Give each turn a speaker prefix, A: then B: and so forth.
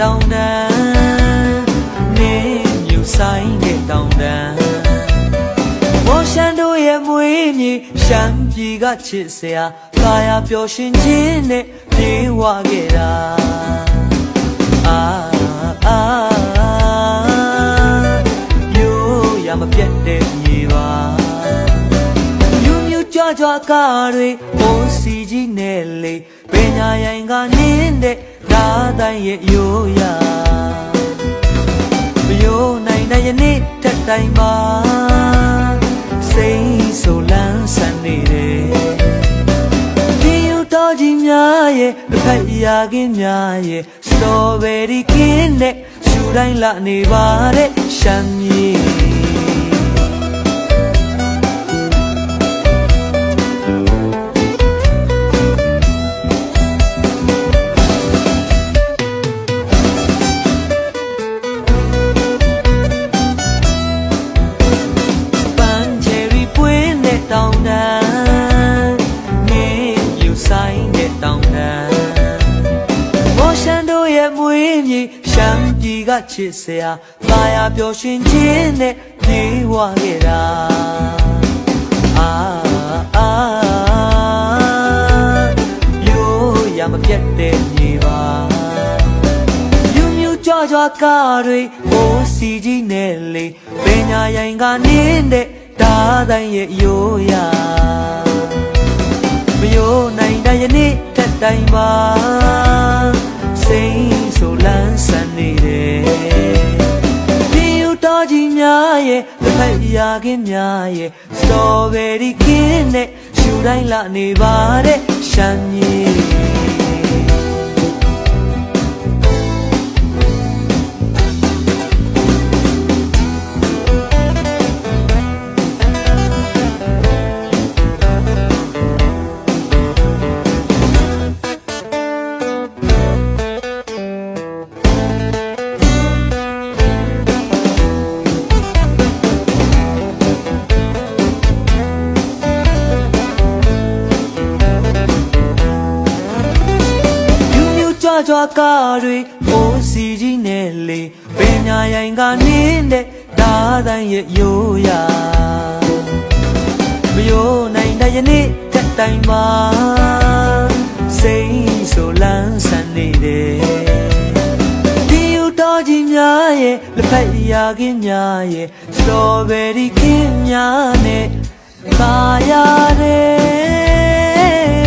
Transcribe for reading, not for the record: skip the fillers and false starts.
A: တောင်တန်းနေမြူဆိုင်တဲ့တောင်တန်းမောရှန်တို့ရဲ့မွေးမြေရှမ်းပြည်ကချစ်စရာကာယာပျော်ရွှင်ခြင်းနဲ့ပြေဝခဲ့တာမျိုးရမပြတ်တဲ့မြေပါမြူးမြူးကြွကြွကားတွေမိုးစီကြီးနဲ့လေပညာရိုင်ကနင်းတဲ့ဓာတိုင်းရဲ့ရိုးရာမယိုးနိုင်တဲ့ယနေ့ထက်တိုင်းမှာစိတ်ဆိုလန်းဆန်နေတယ်ဒီယူတော်ကြီးများရဲ့တစ်ဖက်ရာကင်းများရဲ့စတော်ဘယ်ရီကင်းနဲ့ရှူတိုင်းလာနေပါတဲ့ရှမ်းမြေတောင်တန်းနေယူဆိုင်တဲ့တောင်တန်းမောရှန်တို့ရဲ့မွေးမြေရှမ်းပြည်ကချစ်စရာသာယာပျော်ရွှင်ခြင်းနဲ့ပြေဝခဲ့တာရိုးရမပြတ်တဲ့မြေပါမြူးမြူးကြွကြွကားတွေမိုးစီကြီးနဲ့လေပညာရိုင်ကနင်းတဲ့ဓာတိုင်းရဲ့ရိုးရာမယိုးနိုင်တဲ့ယနေ့ထက်တိုင်းမှာစိတ်ဆိုလန်းဆန်နေတယ်ဒီယူတော်ကြီးများရဲ့တစ်ဖက်ရာကင်းများရဲ့စတော်ဘယ်ရီကင်းနဲ့ရှူတိုင်းလာနေပါတဲ့ရှမ်းမြေကြွကားတွေအိုးစီကြီးနဲ့လေပညာရိုင်ကနင်းတဲ့ဓာတိုင်းရဲ့ရိုးရာမယိုးနိုင်တဲ့ယနေ့ထက်တိုင်းမှာစိတ်ဆိုလန်းဆန်နေတယ်ဒီယူတော်ကြီးများရဲ့လက်ဖက်ရာကင်းများရဲ့စတော်ဘယ်ရီကင်းများနဲ့သာရတယ်